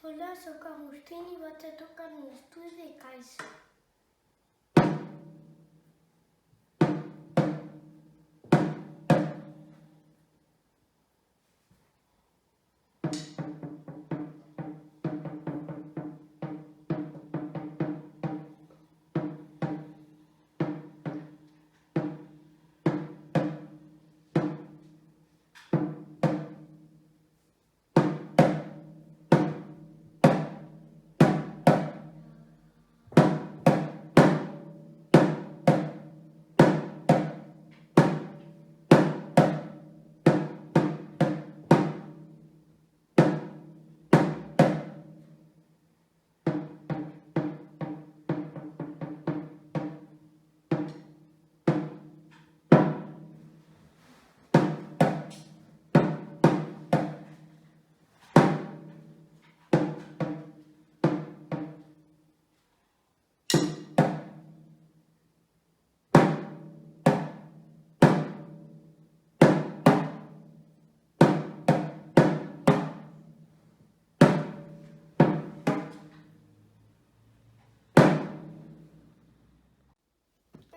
Hola, sóc Agustín i vaig a tocar un estudi de caixa.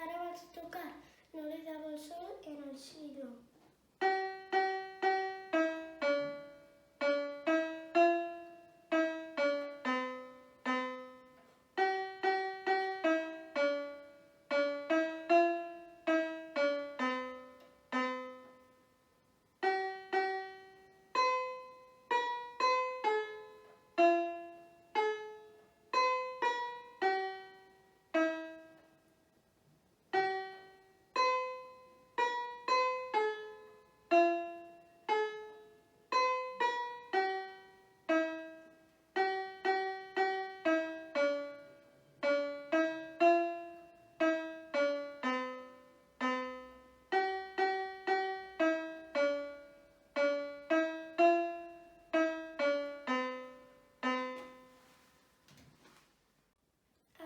Ara vaig a tocar No le daba el sol en el siglo.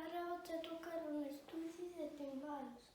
Ara vaig a tocar un estudi de timbals.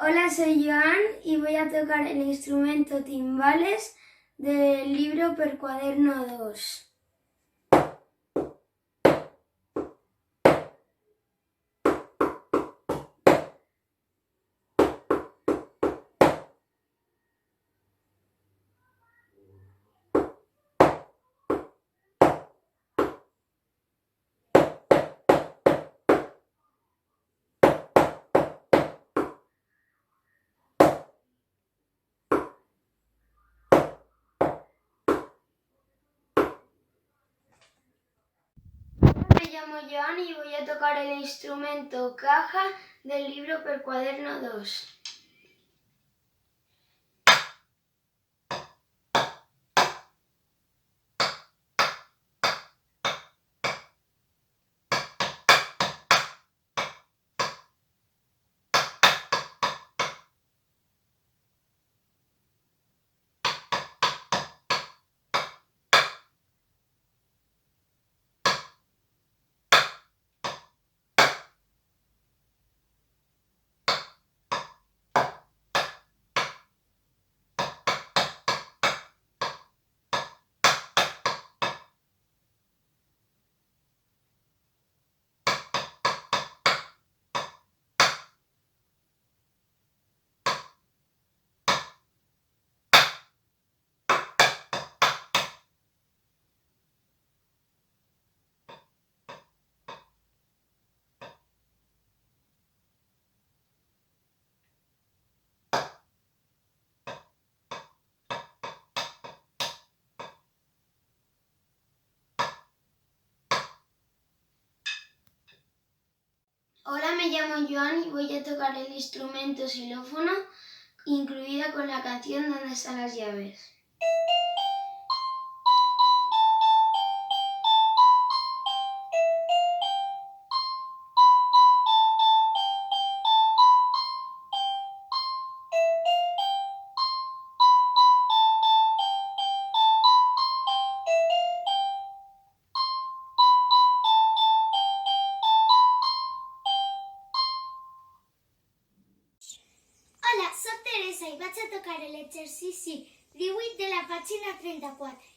Hola, soy Joan y voy a tocar el instrumento timbales del libro Per Cuaderno 2. Me llamo Joan y voy a tocar el instrumento caja del libro Per Cuaderno 2. Hola, me llamo Joan y voy a tocar el instrumento xilófono, incluida con la canción ¿Dónde están las llaves? Hola, soc Teresa i vaig a tocar l'exercici 18 de la pàgina 34.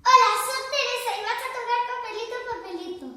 Hola, soc Teresa i vaig a tocar Papelito, Papelito.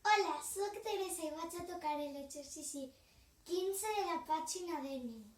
Hola, soc Teresa i vaig a tocar l'exercici 15 de la pàgina 19.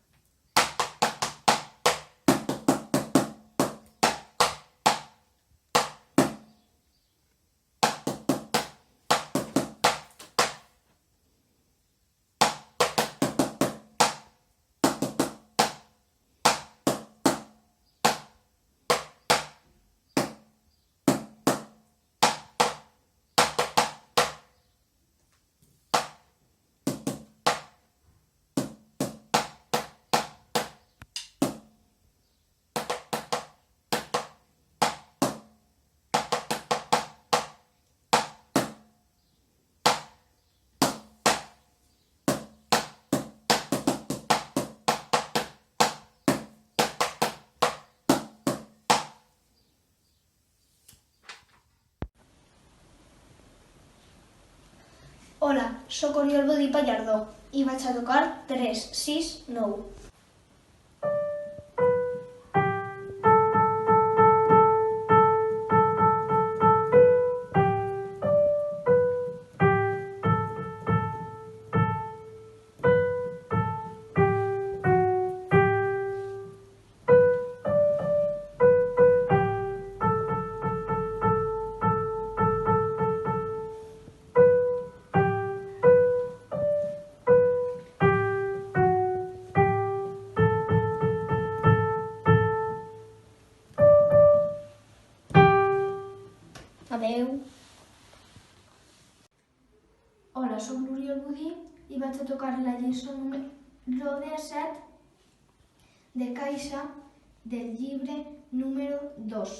Hola, sóc Oriol Bodí Pallardó i vaig a tocar 3, 6, 9. Adeu. Hola, sóc l'Oriol Bodí i vaig a tocar la lliçó número 17 de caixa del llibre número 2.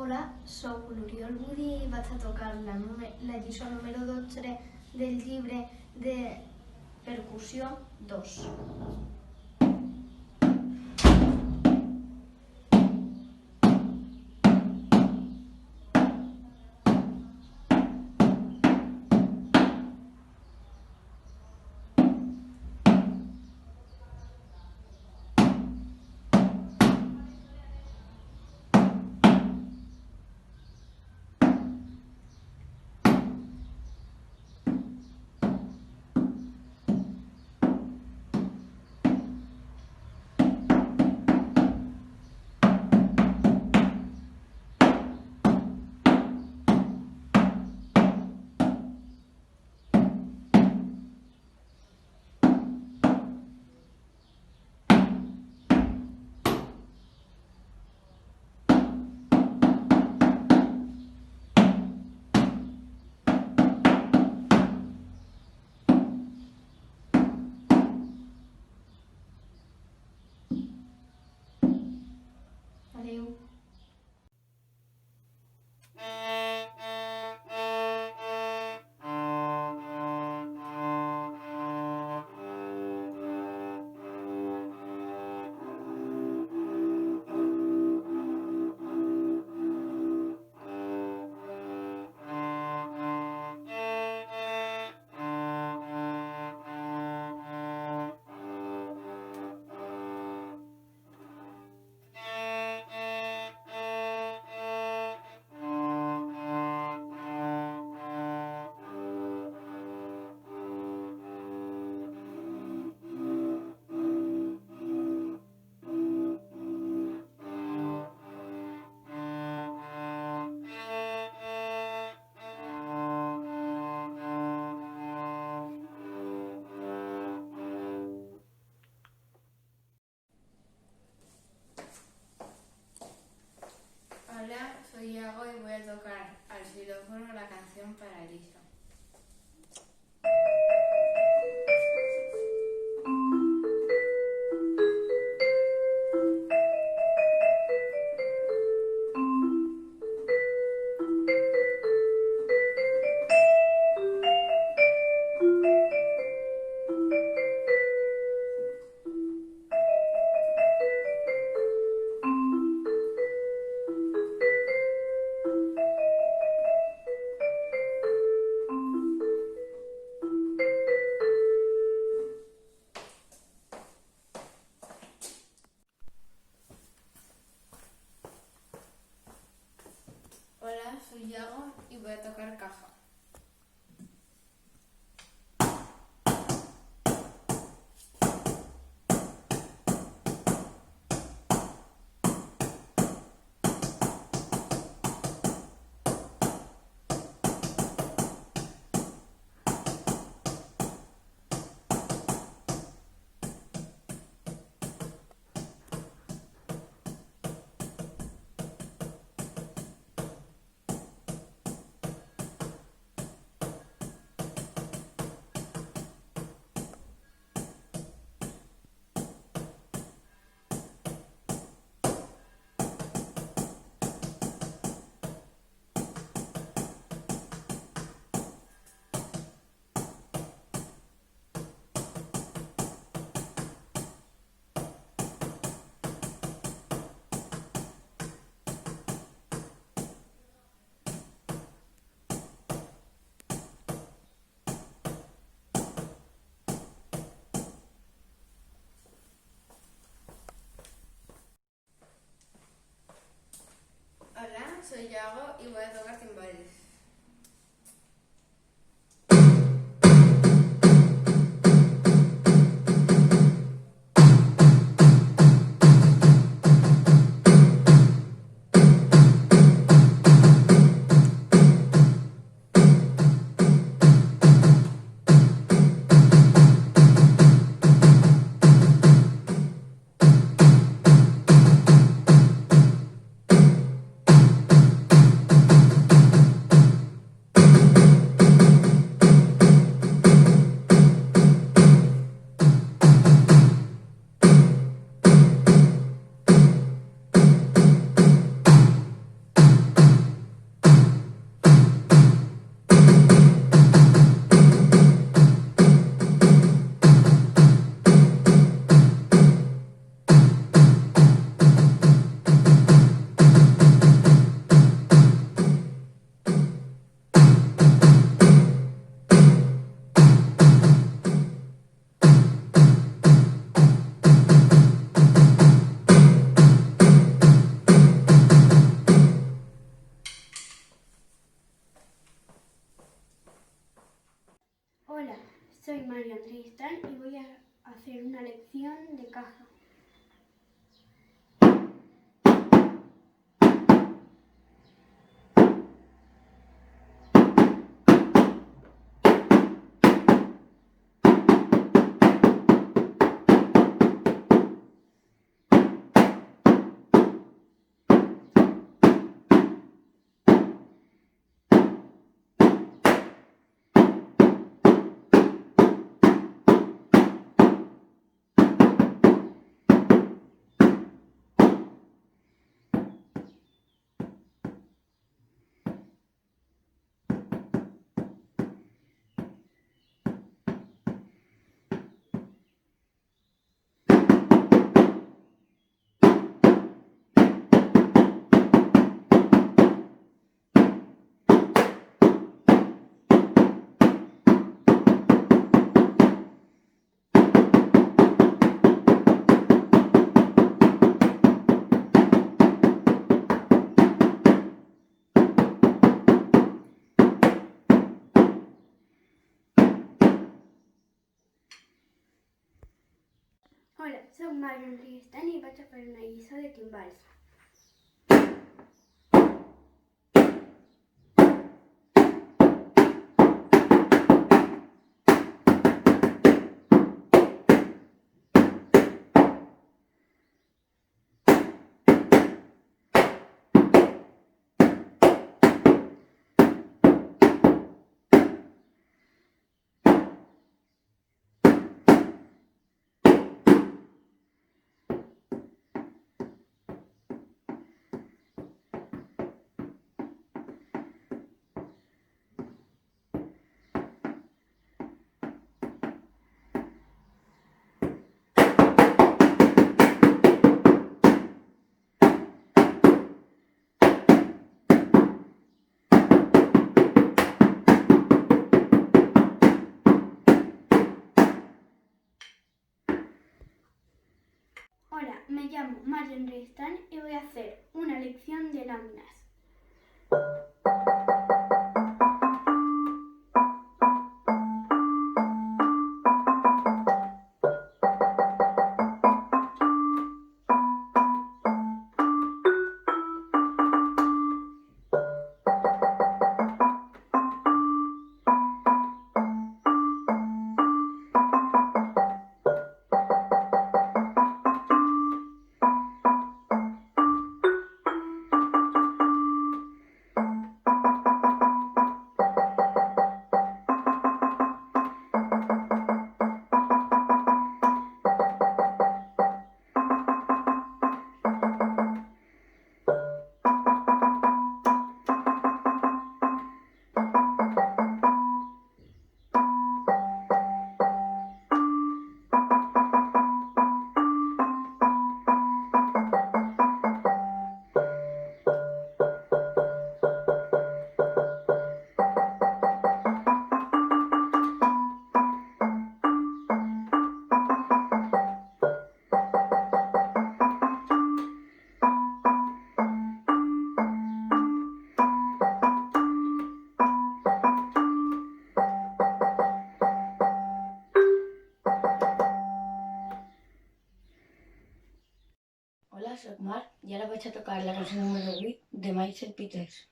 Hola, sóc l'Oriol Budi i vaig a tocar la lliçó número 12 del llibre de percussió 2. Adéu. Hola, soy Iago y voy a tocar al xilófono la canción para Elisa. Hola, soy Iago y voy a tocar caja. Hola, soy Iago y voy a tocar timbales. Mario Tristán y voy a hacer una lección de caza. Hola, soc Mario Tristán i vaig a fer una lliçó de timbals. Hola, me llamo Mario Tristán y voy a hacer una lección de láminas. Hola, soc Marc i ara vaig a tocar la cançó número 8 de Michael Peters.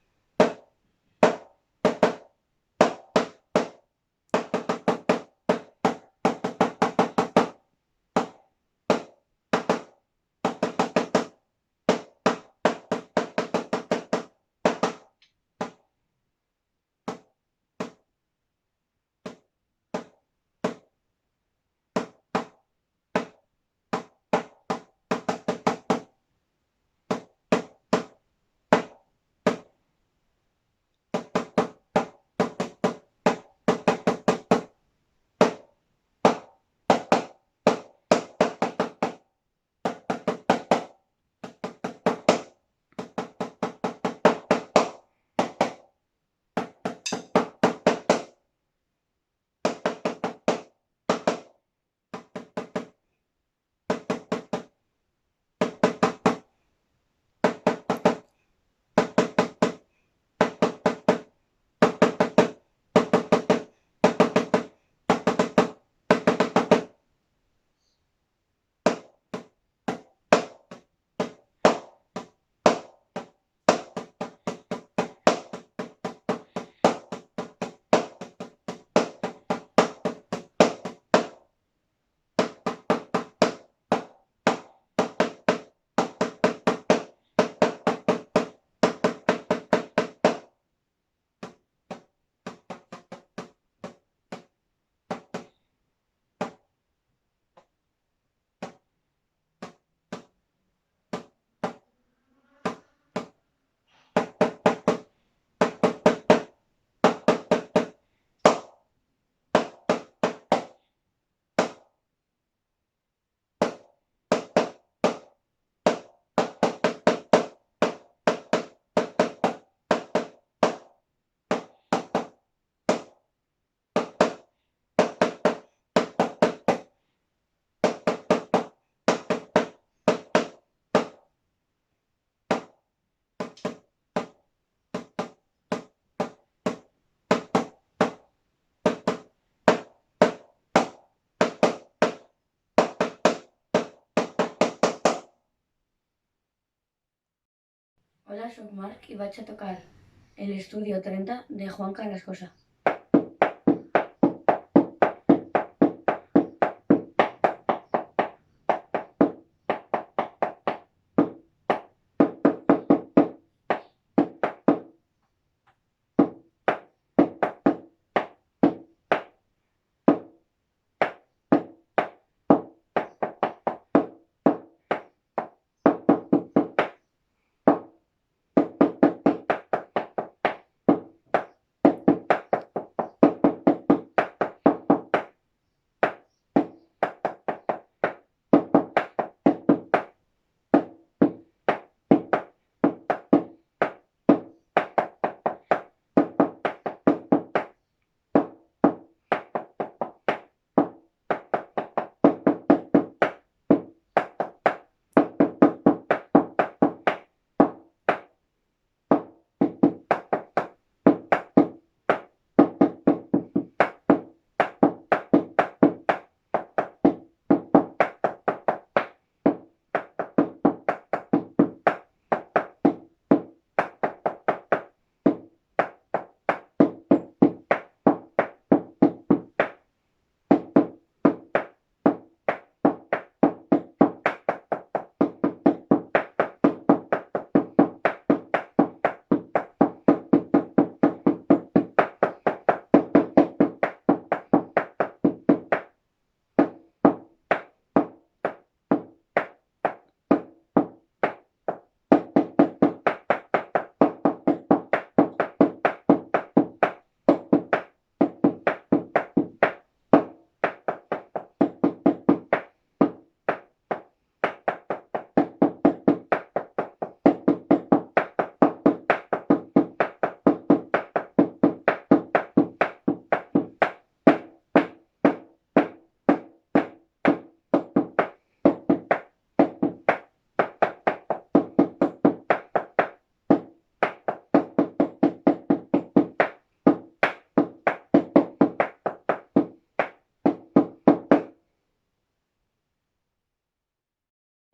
Hola, soc Marc i vaig a tocar el Estudio 30 de Juan Carrascosa.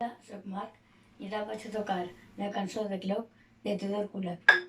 Hola, soc Marc i ara vaig a tocar la cançó de Cloc de Tudor Kulak.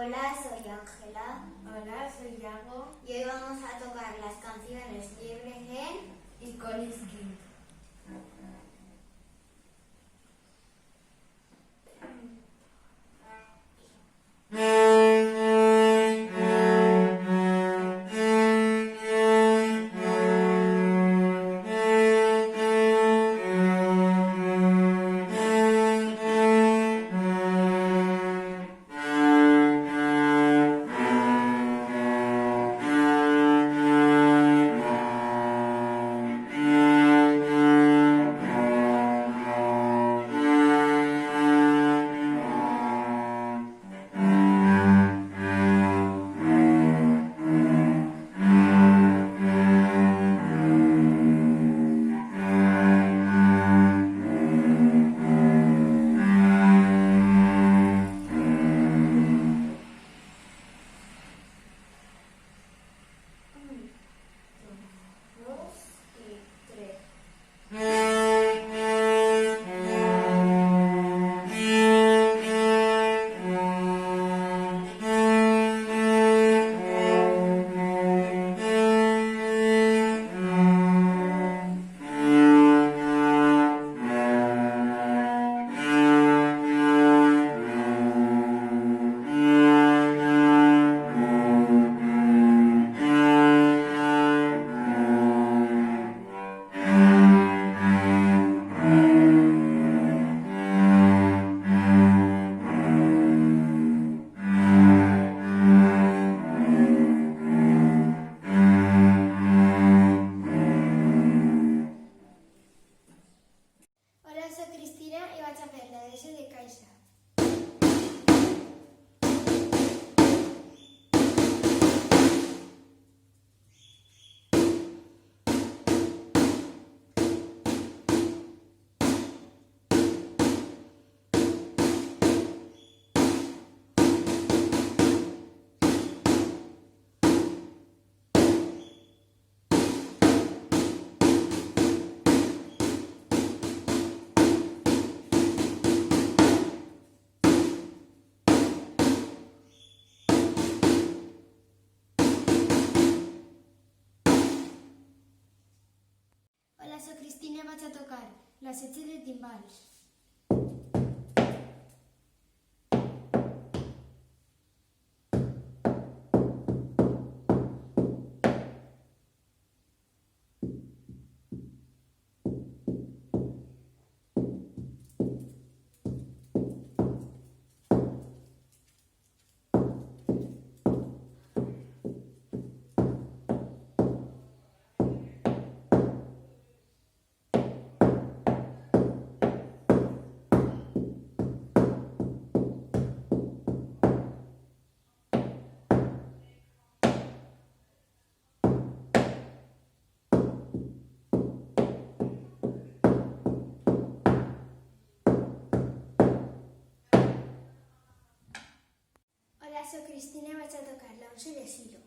Hola, soy Ángela Hola, soy Yago y hoy vamos a tocar las canciones Liebre Gen. y Kolinsky. soc Cristina i vaig a tocar la setge de timbals. Hola, soc Cristina i vaig a tocar l'once de Silo.